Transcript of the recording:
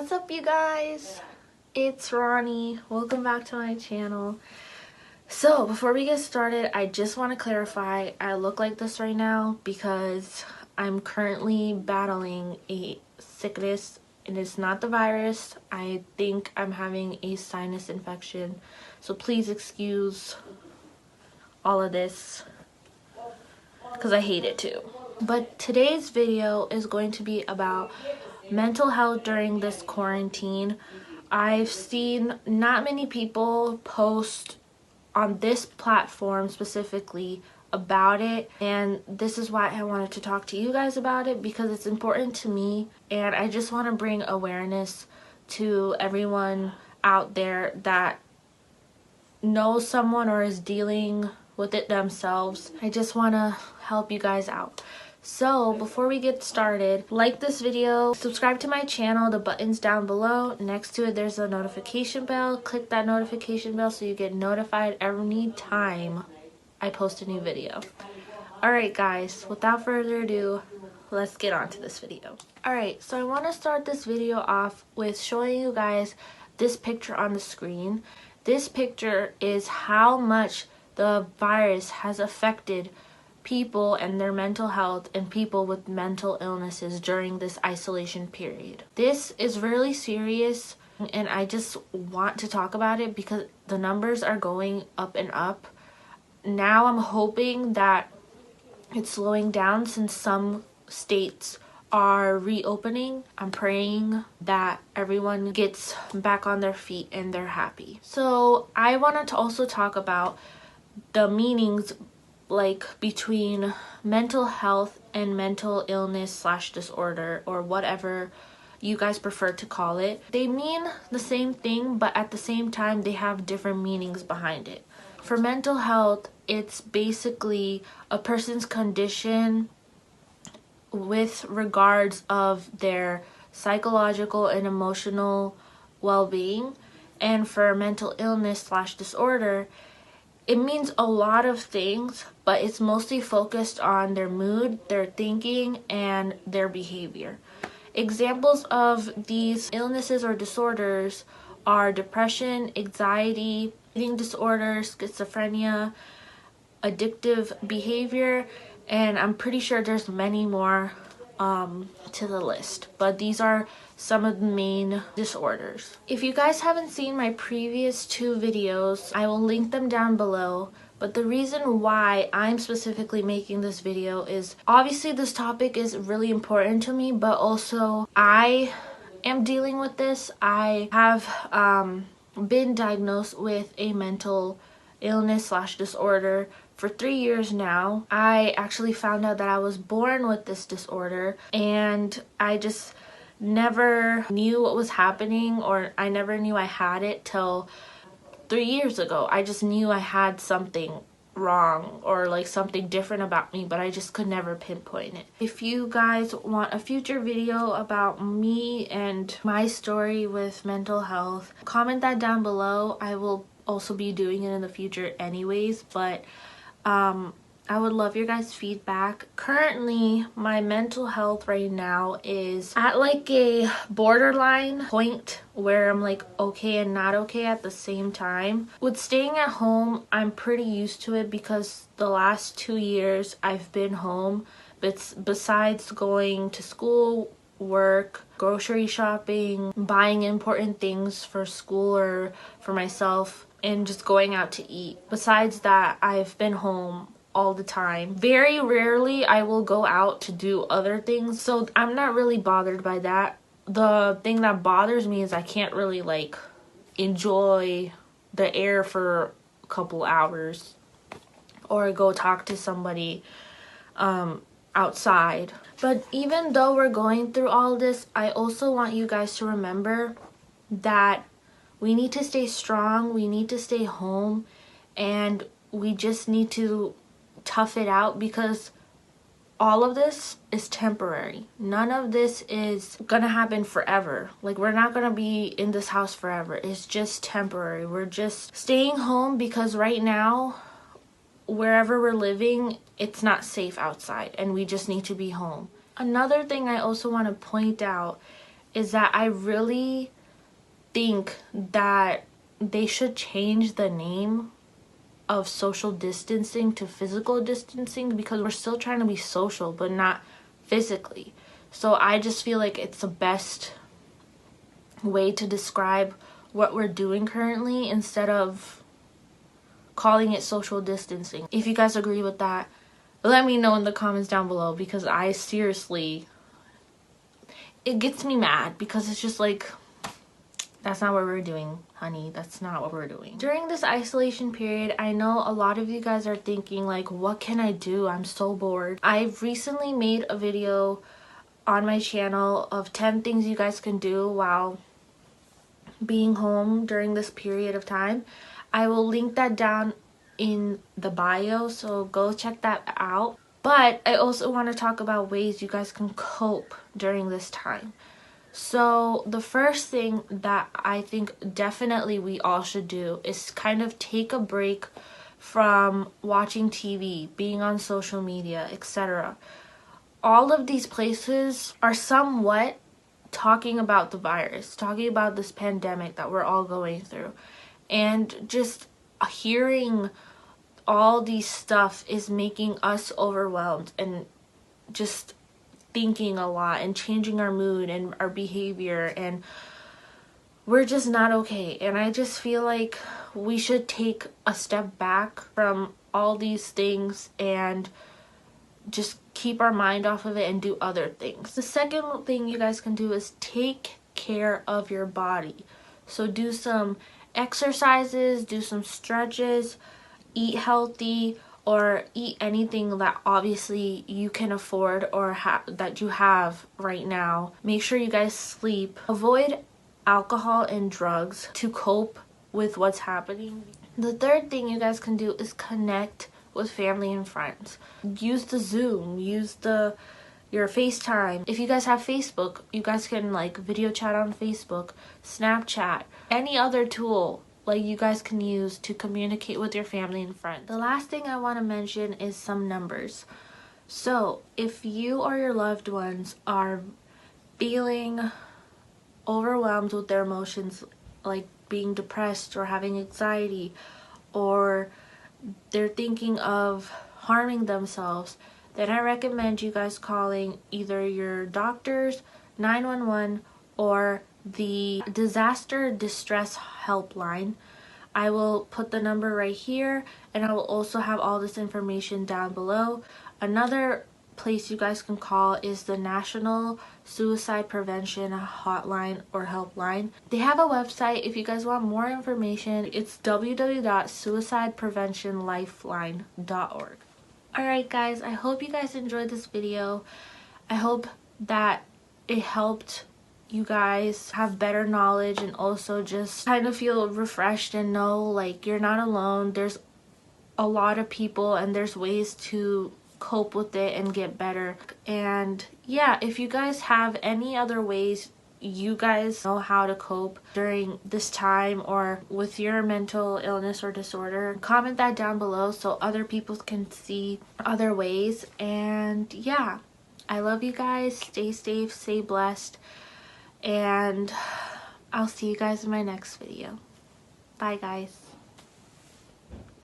What's up, you guys? It's Ronnie. Welcome back to my channel. So before we get started, I just want to clarify I look like this right now because I'm currently battling a sickness and it's not the virus. I think I'm having a sinus infection, so please excuse all of this because I hate it too. But today's video is going to be about mental health during this quarantine. I've seen not many people post on this platform specifically about it, and this is why I wanted to talk to you guys about it because it's important to me, and I just want to bring awareness to everyone out there that knows someone or is dealing with it themselves. I just want to help you guys out. So before we get started, like this video, subscribe to my channel, the button's down below. Next to it there's a notification bell. Click that notification bell so you get notified every time I post a new video. Alright guys, without further ado, let's get on to this video. Alright, so I want to start this video off with showing you guys this picture on the screen. This picture is how much the virus has affected people and their mental health and people with mental illnesses during this isolation period. This is really serious, and I just want to talk about it because the numbers are going up and up. Now I'm hoping that it's slowing down since some states are reopening. I'm praying that everyone gets back on their feet and they're happy. So I wanted to also talk about the meanings between mental health and mental illness / disorder, or whatever you guys prefer to call it. They mean the same thing, but at the same time they have different meanings behind it. For mental health, it's basically a person's condition with regards of their psychological and emotional well-being. And for mental illness / disorder, it means a lot of things, but it's mostly focused on their mood, their thinking, and their behavior. Examples of these illnesses or disorders are depression, anxiety, eating disorders, schizophrenia, addictive behavior, and I'm pretty sure there's many more to the list, but these are some of the main disorders. If you guys haven't seen my previous 2 videos, I will link them down below. But the reason why I'm specifically making this video is obviously this topic is really important to me, but also I am dealing with this. I have been diagnosed with a mental illness / disorder for 3 years now. I actually found out that I was born with this disorder, and I just never knew what was happening, or I never knew I had it till 3 years ago. I just knew I had something wrong or something different about me, but I just could never pinpoint it. If you guys want a future video about me and my story with mental health, comment that down below. I will also be doing it in the future anyways, but I would love your guys' feedback. Currently, my mental health right now is at a borderline point where I'm okay and not okay at the same time. With staying at home, I'm pretty used to it because the last 2 years I've been home. But besides going to school, work, grocery shopping, buying important things for school or for myself, and just going out to eat. Besides that, I've been home all the time. Very rarely I will go out to do other things, so I'm not really bothered by that. The thing that bothers me is I can't really enjoy the air for a couple hours or go talk to somebody outside. But even though we're going through all this, I also want you guys to remember that we need to stay strong, we need to stay home, and we just need to tough it out because all of this is temporary. None of this is gonna happen forever. We're not gonna be in this house forever. It's just temporary. We're just staying home because right now, wherever we're living, it's not safe outside and we just need to be home. Another thing I also want to point out is that I really think that they should change the name of social distancing to physical distancing, because we're still trying to be social but not physically. So I just feel like it's the best way to describe what we're doing currently instead of calling it social distancing. If you guys agree with that, let me know in the comments down below, because I seriously, it gets me mad, because it's just like, that's not what we're doing, honey. That's not what we're doing. During this isolation period, I know a lot of you guys are thinking like, what can I do? I'm so bored. I've recently made a video on my channel of 10 things you guys can do while being home during this period of time. I will link that down in the bio, so go check that out. But I also want to talk about ways you guys can cope during this time. So the first thing that I think definitely we all should do is kind of take a break from watching TV, being on social media, etc. All of these places are somewhat talking about the virus, talking about this pandemic that we're all going through. And just hearing all these stuff is making us overwhelmed and just thinking a lot and changing our mood and our behavior, and we're just not okay. And I just feel like we should take a step back from all these things and just keep our mind off of it and do other things. The second thing you guys can do is take care of your body. So do some exercises, do some stretches, eat healthy, or eat anything that obviously you can afford or that you have right now. Make sure you guys sleep. Avoid alcohol and drugs to cope with what's happening. The third thing you guys can do is connect with family and friends. Use the Zoom, use your FaceTime. If you guys have Facebook, you guys can like video chat on Facebook, Snapchat, any other tool like you guys can use to communicate with your family and friends. The last thing I want to mention is some numbers. So if you or your loved ones are feeling overwhelmed with their emotions, like being depressed or having anxiety, or they're thinking of harming themselves, then I recommend you guys calling either your doctors, 911, or the disaster distress helpline. I will put the number right here, and I will also have all this information down below. Another place you guys can call is the National Suicide Prevention Hotline or Helpline. They have a website if you guys want more information. It's www.suicidepreventionlifeline.org. Alright guys, I hope you guys enjoyed this video. I hope that it helped you guys have better knowledge and also just kind of feel refreshed and know like you're not alone. There's a lot of people and there's ways to cope with it and get better. And yeah, if you guys have any other ways you guys know how to cope during this time or with your mental illness or disorder, comment that down below so other people can see other ways. And yeah, I love you guys. Stay safe, stay blessed, and I'll see you guys in my next video. Bye guys.